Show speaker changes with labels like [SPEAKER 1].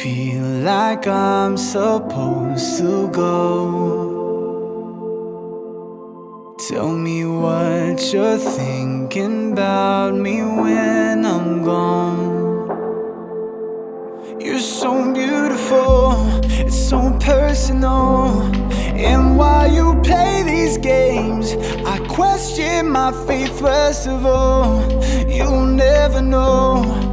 [SPEAKER 1] feel like I'm supposed to go. Tell me what you're thinking about me when I'm gone. You're so beautiful, it's so personal. And while you play these games, I question my faith first of all. You'll never know